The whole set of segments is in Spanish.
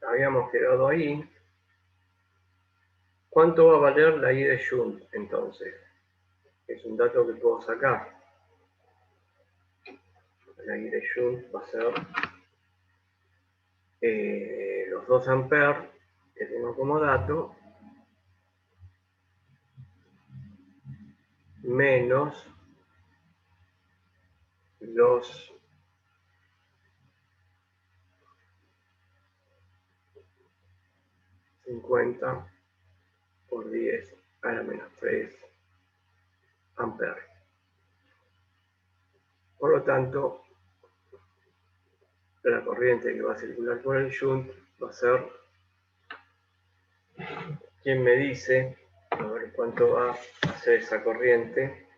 habíamos quedado ahí. ¿Cuánto va a valer la I de Shunt entonces? Es un dato que puedo sacar. La I de Shunt va a ser los 2 amperes que tengo como dato menos los 50 por 10 a la menos 3 amperes. Por lo tanto, la corriente que va a circular por el shunt va a ser, ¿quién me dice? A ver cuánto va a hacer esa corriente.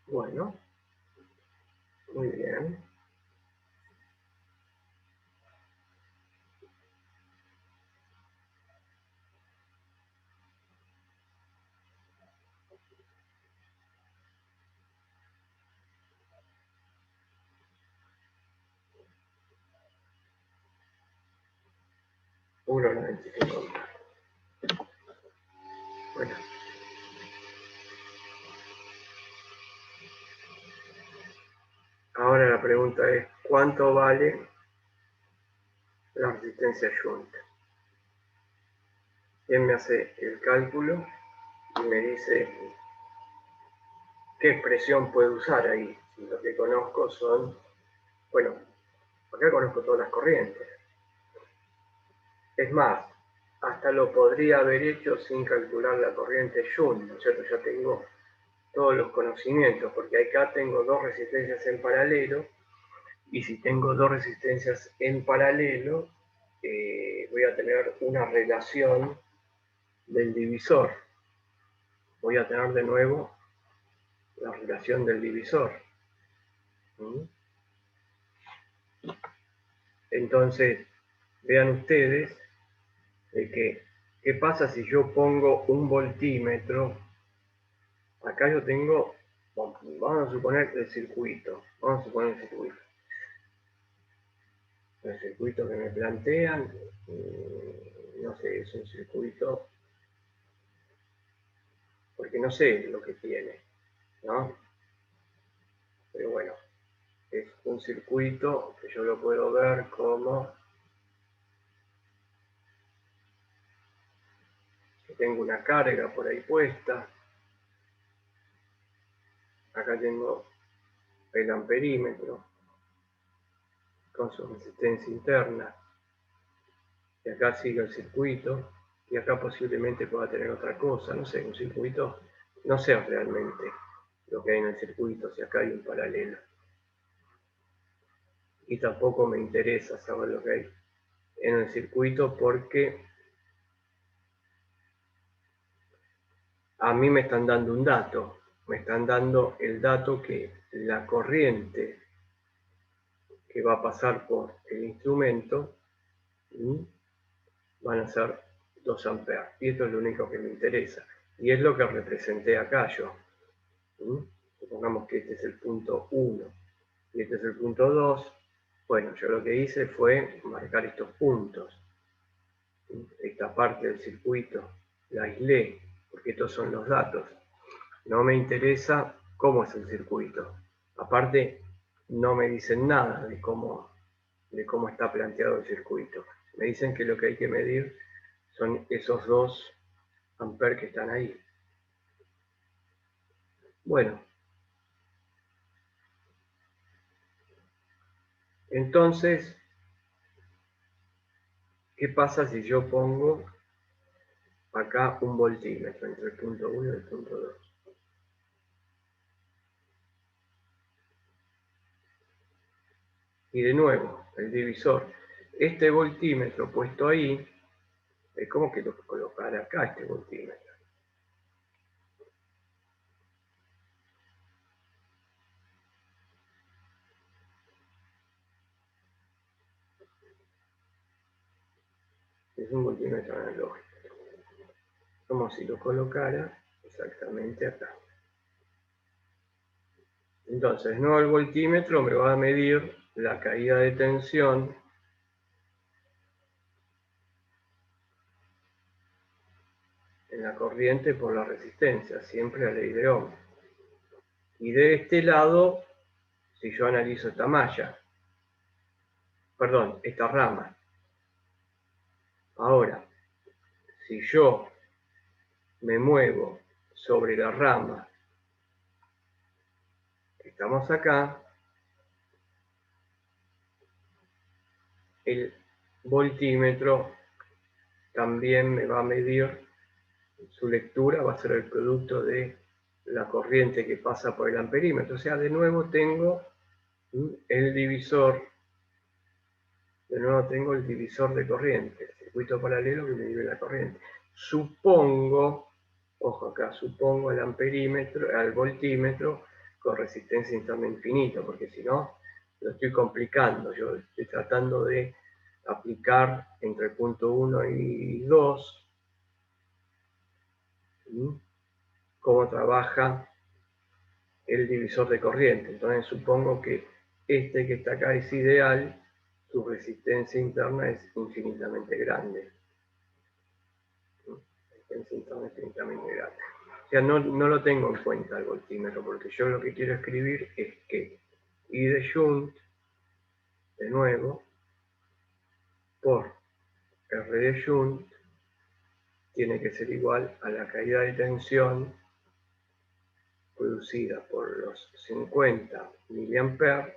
Bueno, muy bien. Uno 95. Bueno. Ahora la pregunta es, ¿cuánto vale la resistencia shunt? ¿Quién me hace el cálculo y me dice qué expresión puedo usar ahí? Si lo que conozco son, bueno, acá conozco todas las corrientes. Es más, hasta lo podría haber hecho sin calcular la corriente shunt, ¿no es cierto? Ya tengo todos los conocimientos, porque acá tengo 2 resistencias en paralelo, y si tengo 2 resistencias en paralelo, voy a tener una relación del divisor. Voy a tener de nuevo la relación del divisor. Entonces, vean ustedes de que, ¿qué pasa si yo pongo un voltímetro? Acá yo tengo, vamos a suponer el circuito. Vamos a suponer el circuito. El circuito que me plantean, no sé, es un circuito, porque no sé lo que tiene, ¿no? Pero bueno, es un circuito que yo lo puedo ver como que tengo una carga por ahí puesta. Acá tengo el amperímetro con su resistencia interna. Y acá sigue el circuito. Y acá posiblemente pueda tener otra cosa. No sé, un circuito. No sé realmente lo que hay en el circuito, si acá hay un paralelo. Y tampoco me interesa saber lo que hay en el circuito porque a mí me están dando un dato. Me están dando el dato que la corriente que va a pasar por el instrumento van a ser 2 amperes. Y esto es lo único que me interesa. Y es lo que representé acá yo. Supongamos que este es el punto 1 y este es el punto 2. Bueno, yo lo que hice fue marcar estos puntos. Esta parte del circuito la aislé, porque estos son los datos. No me interesa cómo es el circuito. Aparte, no me dicen nada de cómo está planteado el circuito. Me dicen que lo que hay que medir son esos 2 amperes que están ahí. Bueno, entonces, ¿qué pasa si yo pongo acá un voltímetro entre el punto 1 y el punto 2? Y de nuevo, el divisor. Este voltímetro puesto ahí, es como que lo colocar acá este voltímetro. Es un voltímetro analógico. Como si lo colocara exactamente acá. Entonces, no, el voltímetro me va a medir la caída de tensión en la corriente por la resistencia, siempre a ley de Ohm. Y de este lado, si yo analizo esta malla, perdón, esta rama, ahora, si yo me muevo sobre la rama que estamos acá, el voltímetro también me va a medir, su lectura va a ser el producto de la corriente que pasa por el amperímetro. O sea, de nuevo tengo el divisor, de corriente, el circuito paralelo que me mide la corriente. Supongo, ojo acá, supongo el amperímetro, al voltímetro con resistencia interna infinita, porque si no, lo estoy complicando. Yo estoy tratando de aplicar entre el punto 1 y 2 cómo trabaja el divisor de corriente. Entonces supongo que este que está acá es ideal, su resistencia interna es infinitamente grande. O sea, no lo tengo en cuenta el voltímetro, porque yo lo que quiero escribir es que I de Shunt, de nuevo, por R de Shunt, tiene que ser igual a la caída de tensión producida por los 50 mA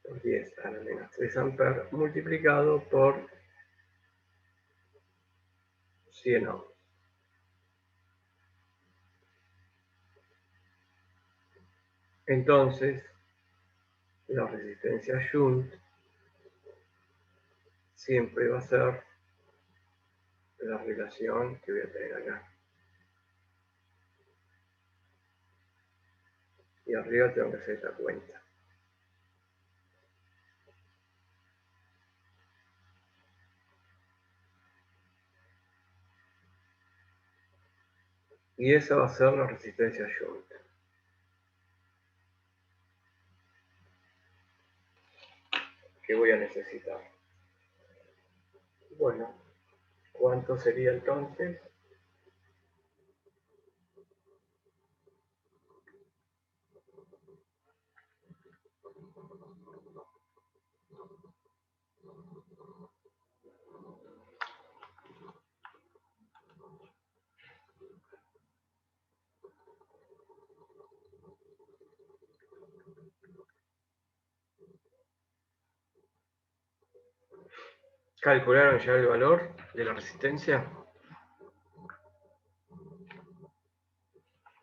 por 10 a la menos 3 amperes multiplicado por 100 ohms. Entonces, la resistencia Shunt siempre va a ser la relación que voy a tener acá. Y arriba tengo que hacer esta cuenta. Y esa va a ser la resistencia Shunt. Que voy a necesitar. Bueno, ¿cuánto sería entonces? ¿Calcularon ya el valor de la resistencia?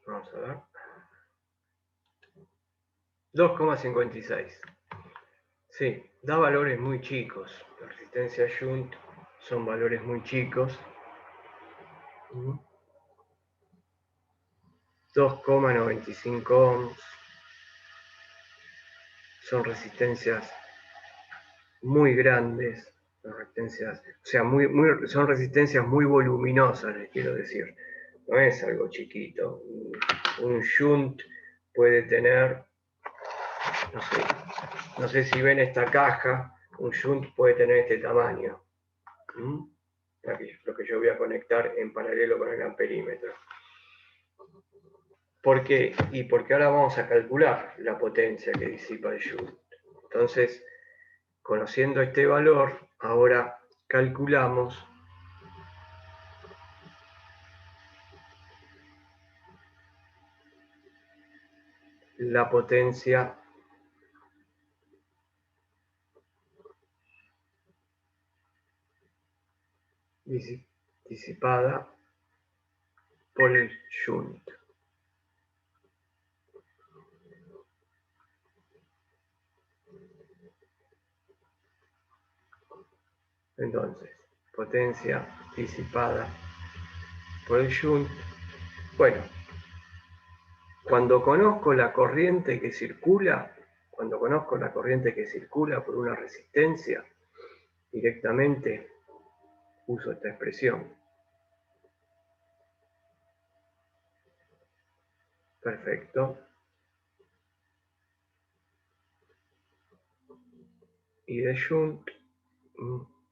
Vamos a ver. 2,56. Sí, da valores muy chicos. La resistencia Shunt son valores muy chicos. 2,95 ohms. Son resistencias muy grandes. Resistencias, o sea, son resistencias muy voluminosas, les quiero decir. No es algo chiquito. Un Shunt puede tener, no sé si ven esta caja, un Shunt puede tener este tamaño. Lo que yo voy a conectar en paralelo con el amperímetro. ¿Por qué? Y porque ahora vamos a calcular la potencia que disipa el Shunt. Entonces, conociendo este valor, ahora calculamos la potencia disipada por el Shunt. Entonces, potencia disipada por el Shunt. Bueno, Cuando conozco la corriente que circula, por una resistencia, directamente uso esta expresión. Perfecto. Y de Shunt,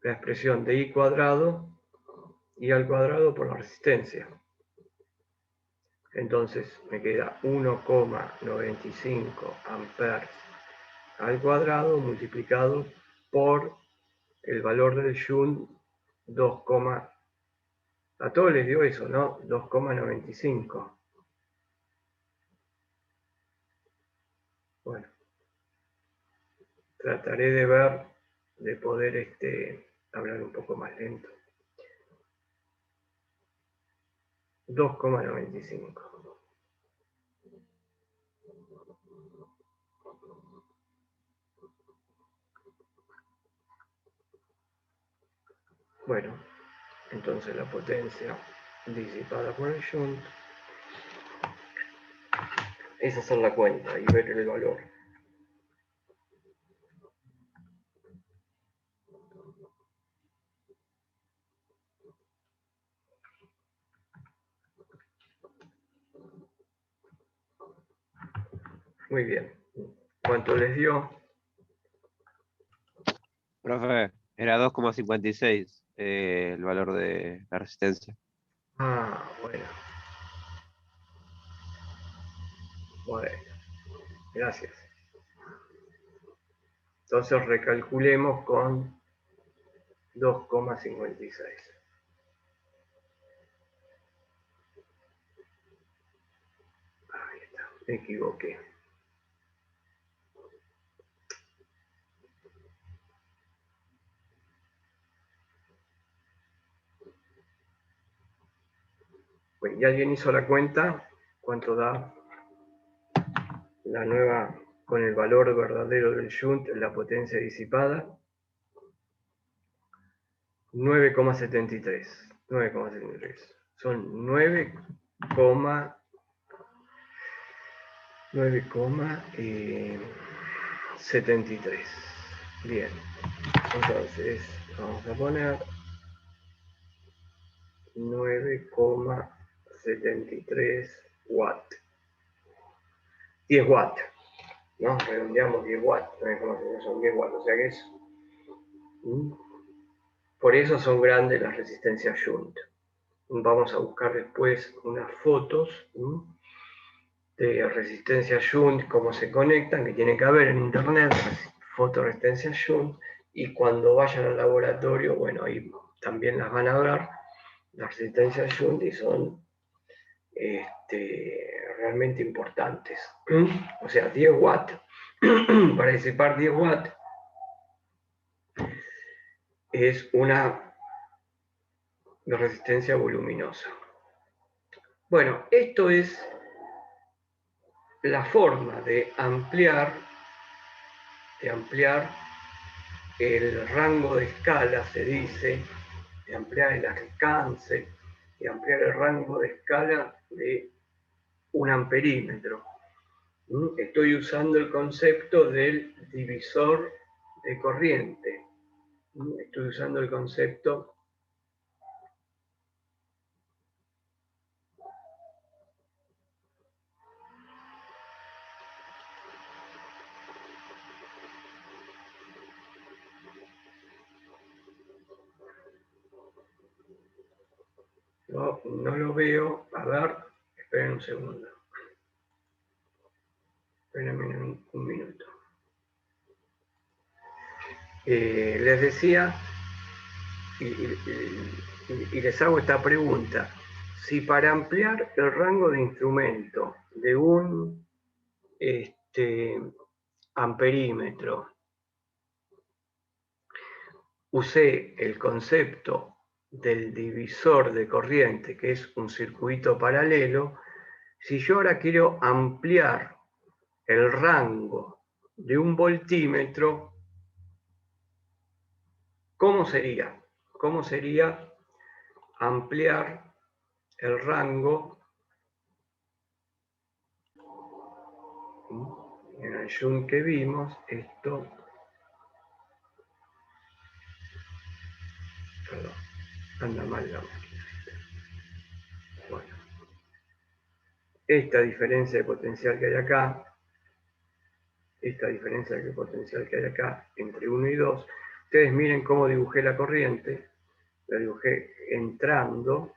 la expresión de I cuadrado, I al cuadrado por la resistencia. Entonces me queda 1,95 amperes al cuadrado multiplicado por el valor del Shunt 2, a todos les dio eso, ¿no? 2,95. Bueno, trataré de poder hablar un poco más lento. 2,95. Bueno, entonces la potencia disipada por el Shunt es hacer la cuenta y ver el valor. Muy bien. ¿Cuánto les dio? Profe, era 2,56 el valor de la resistencia. Ah, bueno. Bueno, gracias. Entonces recalculemos con 2,56. Ahí está, me equivoqué. Bueno, ¿y alguien hizo la cuenta? ¿Cuánto da la nueva, con el valor verdadero del Shunt, la potencia disipada? 9,73. 9,73. Son 9,73. Bien. Entonces, vamos a poner 9,73 watts. 10 watts. ¿No? Redondeamos 10 watts. 9,73 son 10 watts. O sea que es... Por eso son grandes las resistencias Shunt. Vamos a buscar después unas fotos de resistencia Shunt, cómo se conectan, que tiene que haber en internet, fotoresistencia Shunt, y cuando vayan al laboratorio, bueno, ahí también las van a ver, las resistencias Shunt, y son realmente importantes. O sea, 10 watts, para disipar 10 watts, es una resistencia voluminosa. Bueno, esto es la forma de ampliar el rango de escala, se dice, de ampliar el alcance, de ampliar el rango de escala de un amperímetro. Estoy usando el concepto del divisor de corriente. Estoy usando el concepto no lo veo. A ver, esperen un segundo. Esperen un minuto. Les decía, y les hago esta pregunta. Si para ampliar el rango de instrumento de un amperímetro usé el concepto del divisor de corriente, que es un circuito paralelo, si yo ahora quiero ampliar el rango de un voltímetro, ¿cómo sería? ¿Cómo sería ampliar el rango En el shunt que vimos, esto... Perdón, anda mal la máquina. Bueno, esta diferencia de potencial que hay acá, esta diferencia de potencial que hay acá entre 1 y 2, ustedes miren cómo dibujé la corriente, la dibujé entrando,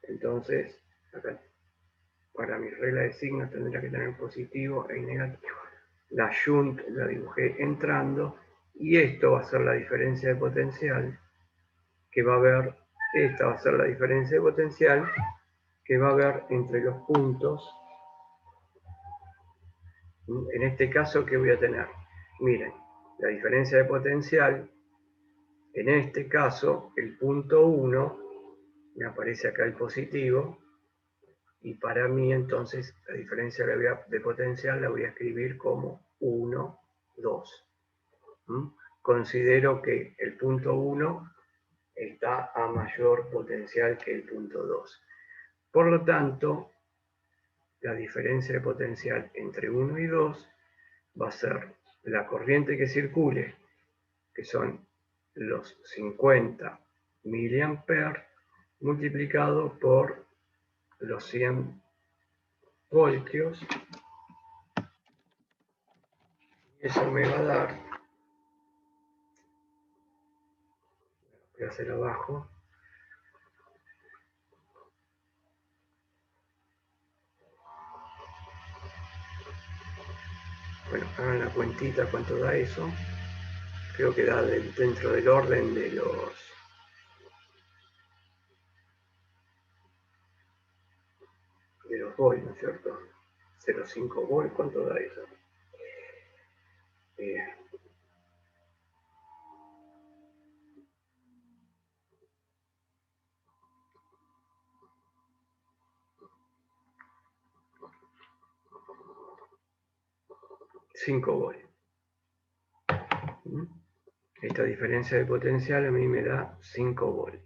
entonces acá para mi regla de signos tendría que tener positivo e negativo. La shunt la dibujé entrando y esto va a ser la diferencia de potencial que va a haber, esta va a ser la diferencia de potencial que va a haber entre los puntos. En este caso, ¿qué voy a tener? Miren, la diferencia de potencial, en este caso, el punto 1, me aparece acá el positivo, y para mí entonces la diferencia de potencial la voy a escribir como 1, 2. Considero que el punto 1 está a mayor potencial que el punto 2. Por lo tanto, la diferencia de potencial entre 1 y 2 va a ser la corriente que circule, que son los 50 miliamperes, multiplicado por los 100 voltios. Eso me va a dar, voy a hacer abajo, bueno, hagan la cuentita cuánto da eso. Creo que da dentro del orden de los volts, ¿no es cierto? 0,5 volts, ¿cuánto da eso? 5 volts. Esta diferencia de potencial a mí me da 5 volts.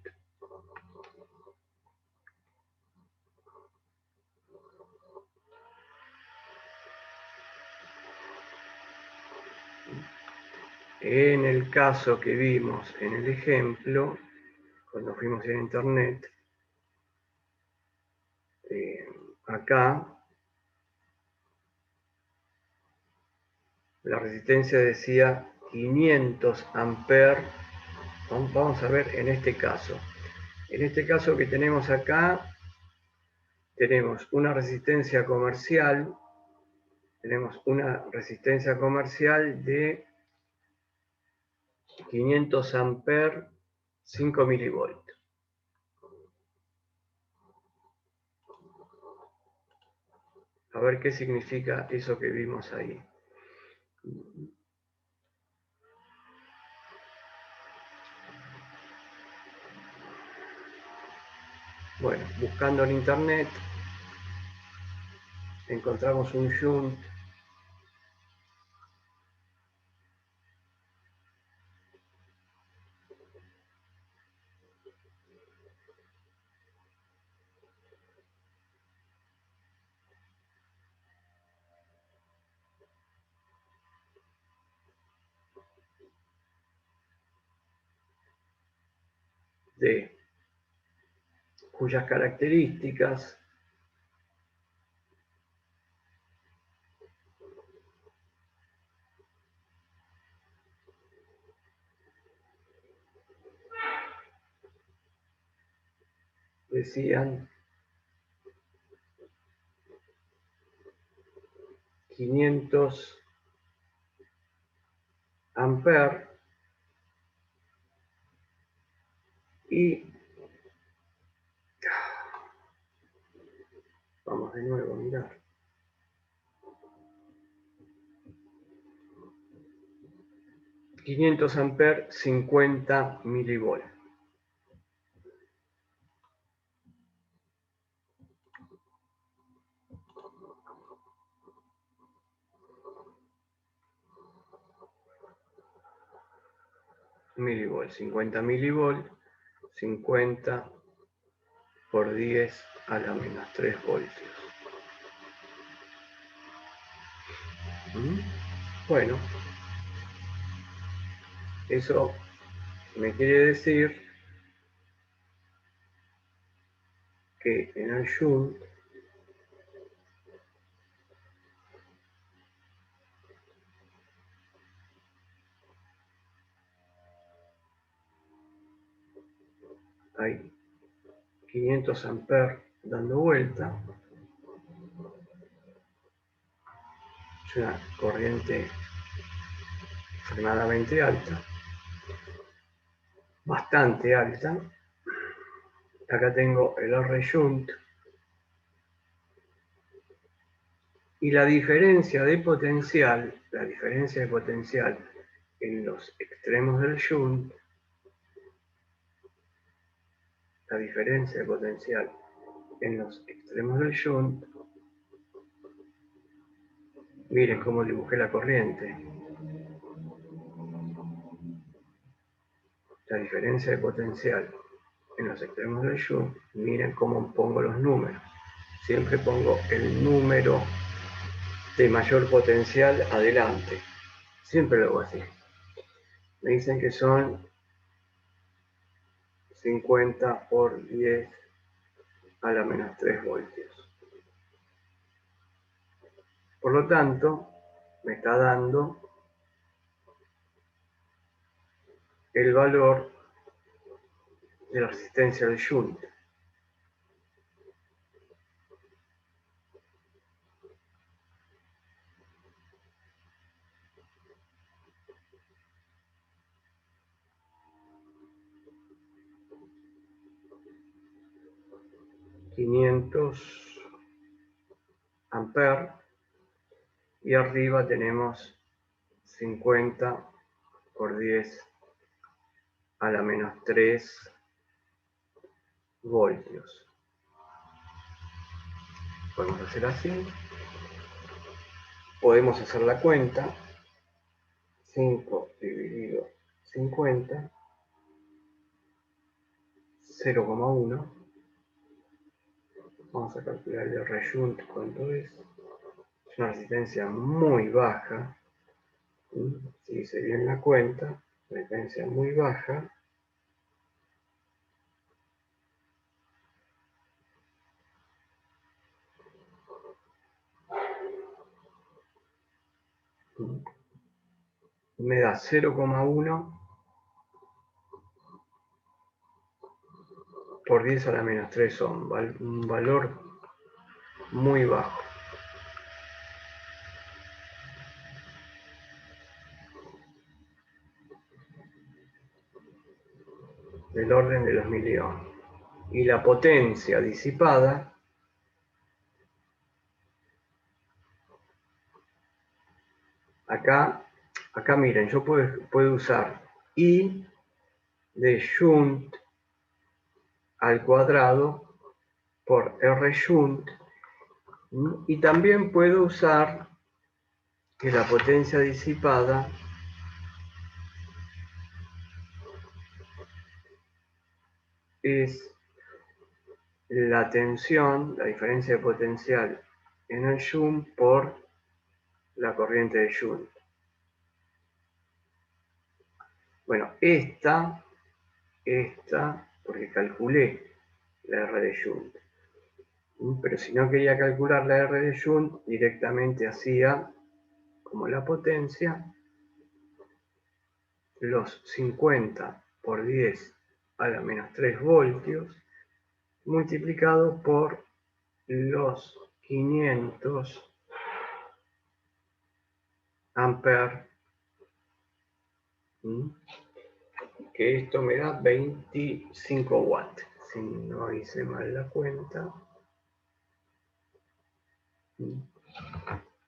En el caso que vimos en el ejemplo, cuando fuimos en internet, acá la resistencia decía 500 amperes. Vamos a ver en este caso. En este caso que tenemos acá, tenemos una resistencia comercial, de 500 amperes, 5 milivoltios. A ver qué significa eso que vimos ahí. Bueno, buscando en internet, encontramos un shunt cuyas características decían 500 amperes y vamos de nuevo a mirar. $500 amperes, 50 milivolts. Milivolts, 50 milivolts, 50 por 10 a la menos 3 voltios. Bueno, eso me quiere decir que en el shunt hay 500 amperes dando vuelta. Es una corriente extremadamente alta, bastante alta. Acá tengo el R shunt y la diferencia de potencial en los extremos del shunt, miren cómo dibujé la corriente. La diferencia de potencial en los extremos del shunt, miren cómo pongo los números. Siempre pongo el número de mayor potencial adelante. Siempre lo hago así. Me dicen que son 50 por 10 a la menos 3 voltios. Por lo tanto, me está dando el valor de la resistencia del shunt. $500 amperes y arriba tenemos 50 por 10 a la menos 3 voltios. Podemos hacer así. Podemos hacer la cuenta. 5 dividido 50, 0,1. Vamos a calcular el R shunt cuánto es. Es una resistencia muy baja. Si hice bien la cuenta, resistencia muy baja. Me da 0,1 por 10 a la menos 3 ohm, un valor muy bajo. Del orden de los miliohms. Y la potencia disipada acá miren, yo puedo usar I de shunt al cuadrado por R shunt, y también puedo usar que la potencia disipada es la tensión, la diferencia de potencial en el shunt por la corriente de shunt. Bueno, esta, porque calculé la R de shunt. Pero si no quería calcular la R de shunt, directamente hacía como la potencia, los 50 por 10 a la menos 3 voltios, multiplicado por los 500 amperes, que esto me da 25 watts. Si no hice mal la cuenta,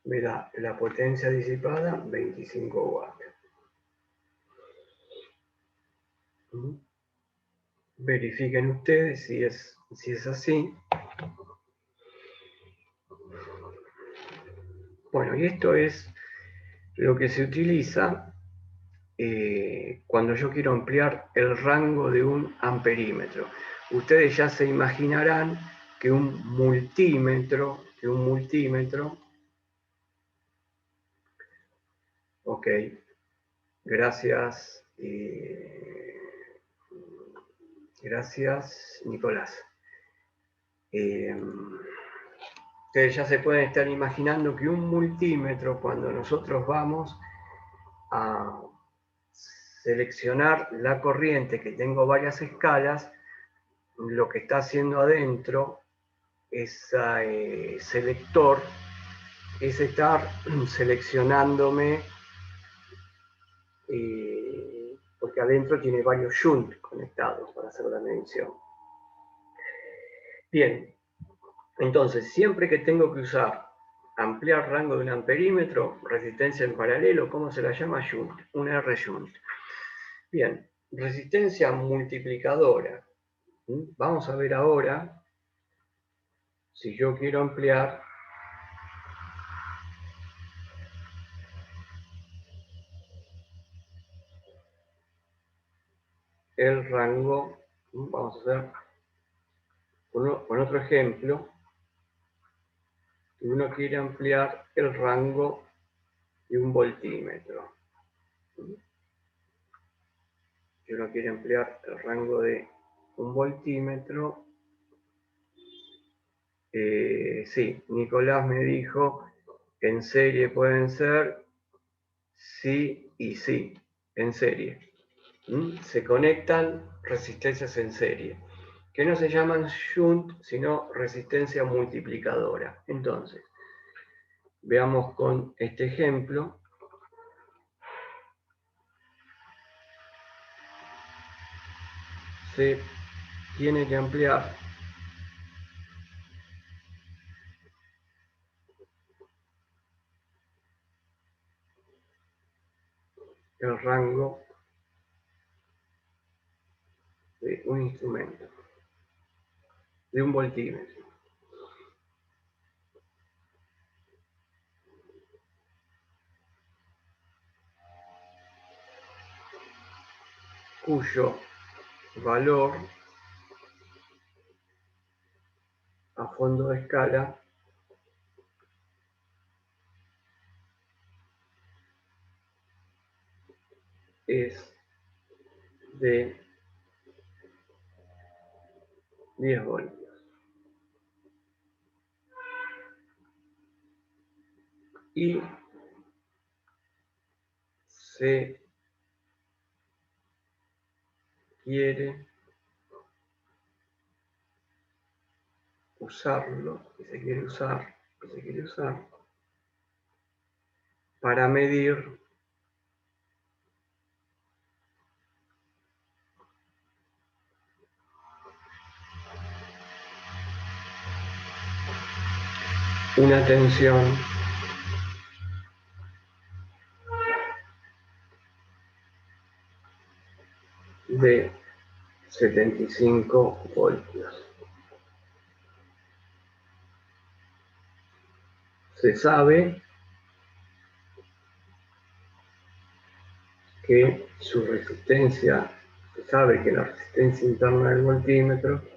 me da la potencia disipada 25 watts. Verifiquen ustedes si es así. Bueno, y esto es lo que se utiliza cuando yo quiero ampliar el rango de un amperímetro. Ustedes ya se imaginarán que un multímetro Ok, gracias. Gracias, Nicolás. Ustedes ya se pueden estar imaginando que un multímetro, cuando nosotros vamos a seleccionar la corriente, que tengo varias escalas, lo que está haciendo adentro ese selector es estar seleccionándome, porque adentro tiene varios shunts conectados para hacer la medición. Bien, entonces siempre que tengo que usar ampliar rango de un amperímetro, resistencia en paralelo, ¿cómo se la llama? Shunt, un R-shunt. Bien, resistencia multiplicadora. Vamos a ver ahora si yo quiero ampliar el rango. Vamos a hacer con otro ejemplo. Uno quiere ampliar el rango de un voltímetro. Si uno quiere ampliar el rango de un voltímetro, sí, Nicolás me dijo que en serie pueden ser sí y sí, en serie. Se conectan resistencias en serie, que no se llaman shunt, sino resistencia multiplicadora. Entonces, veamos con este ejemplo. Se tiene que ampliar el rango de un instrumento, de un voltímetro. Cuyo valor a fondo de escala es de 10 voltios. Y se quiere usarlo, que se quiere usar para medir una tensión de 75 voltios. Se sabe que su resistencia, se sabe que la resistencia interna del voltímetro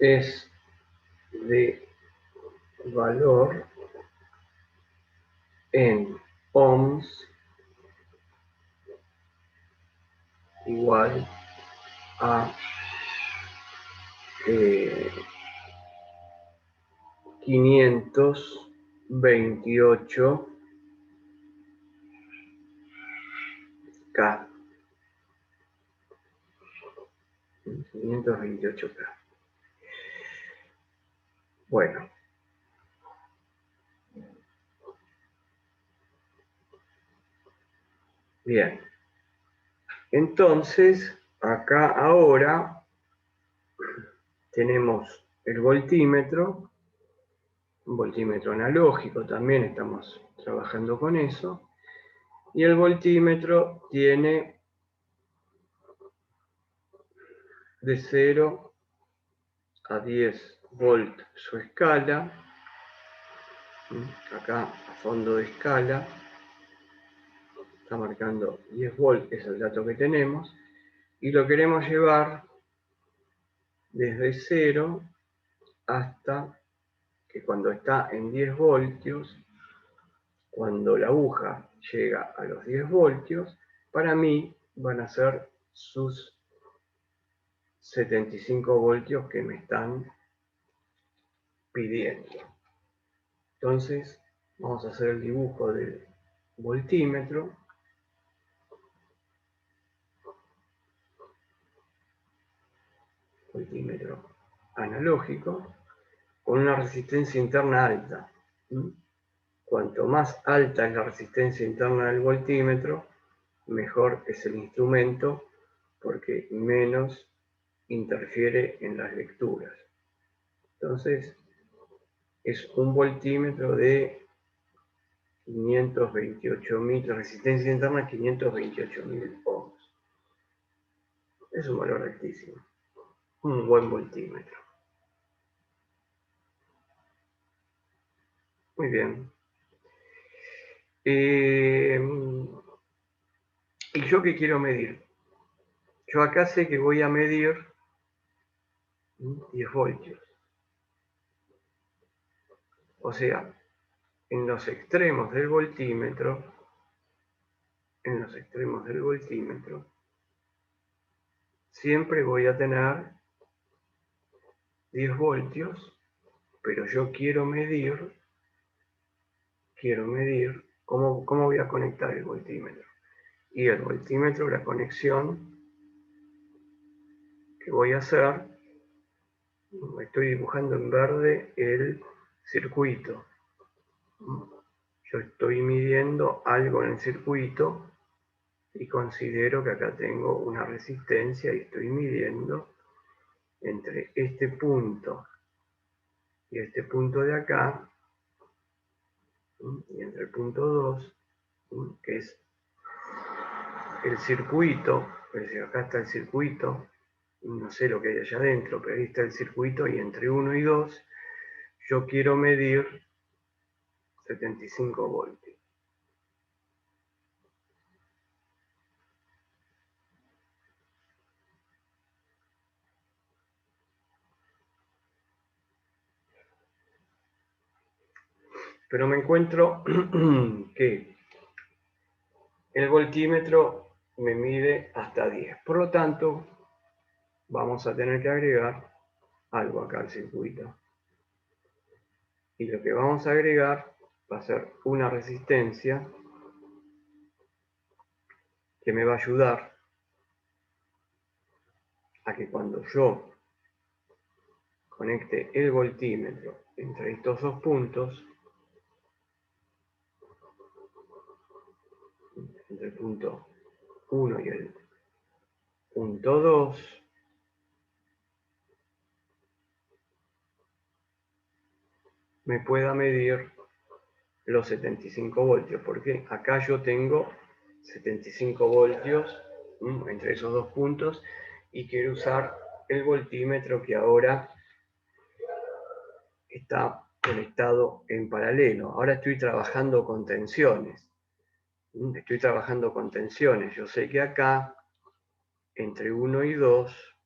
es de valor en ohms igual a 528 K. 528 K. Bueno. Bien. Entonces, acá ahora tenemos el voltímetro, un voltímetro analógico también, estamos trabajando con eso, y el voltímetro tiene de 0 a 10 volt su escala. Acá a fondo de escala está marcando 10 volt, es el dato que tenemos, y lo queremos llevar desde 0 hasta que cuando está en 10 voltios, cuando la aguja llega a los 10 voltios, para mí van a ser sus 75 voltios que me están pidiendo. Entonces, vamos a hacer el dibujo del voltímetro. Voltímetro analógico con una resistencia interna alta. Cuanto más alta es la resistencia interna del voltímetro, mejor es el instrumento porque menos interfiere en las lecturas. Entonces, es un voltímetro de 528.000, resistencia interna 528.000 ohms. Es un valor altísimo. Un buen voltímetro. Muy bien. ¿Y yo qué quiero medir? Yo acá sé que voy a medir 10 voltios. O sea, en los extremos del voltímetro, siempre voy a tener 10 voltios, pero yo quiero medir cómo voy a conectar el voltímetro. Y el voltímetro, la conexión que voy a hacer, estoy dibujando en verde el circuito. Yo estoy midiendo algo en el circuito y considero que acá tengo una resistencia y estoy midiendo entre este punto y este punto de acá, y entre el punto 2, que es el circuito, pues acá está el circuito, no sé lo que hay allá adentro, pero ahí está el circuito, y entre 1 y 2 yo quiero medir 75 voltios. Pero me encuentro que el voltímetro me mide hasta 10. Por lo tanto, vamos a tener que agregar algo acá al circuito. Y lo que vamos a agregar va a ser una resistencia que me va a ayudar a que cuando yo conecte el voltímetro entre estos dos puntos, entre el punto 1 y el punto 2, me pueda medir los 75 voltios, porque acá yo tengo 75 voltios entre esos dos puntos y quiero usar el voltímetro que ahora está conectado en paralelo. Ahora estoy trabajando con tensiones. Yo sé que acá, entre 1 y 2,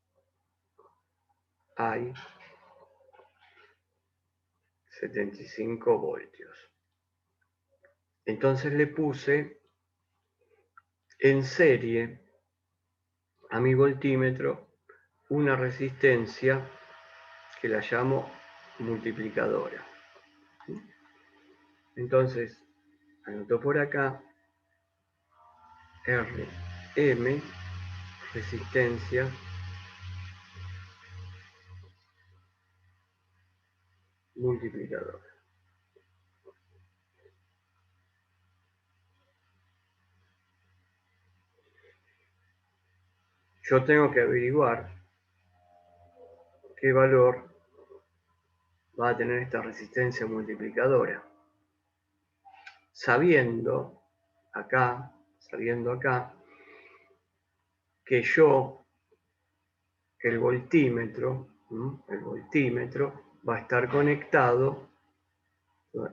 hay 75 voltios. Entonces le puse en serie a mi voltímetro una resistencia que la llamo multiplicadora. Entonces, anoto por acá RM, resistencia multiplicadora. Yo tengo que averiguar qué valor va a tener esta resistencia multiplicadora, sabiendo acá que yo, el voltímetro, El voltímetro va a estar conectado,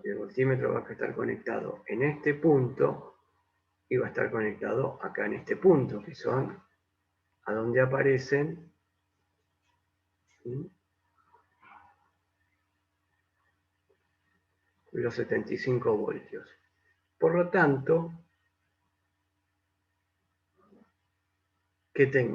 el voltímetro va a estar conectado en este punto y va a estar conectado acá en este punto, que son a donde aparecen los 75 voltios. Por lo tanto, ¿qué tengo?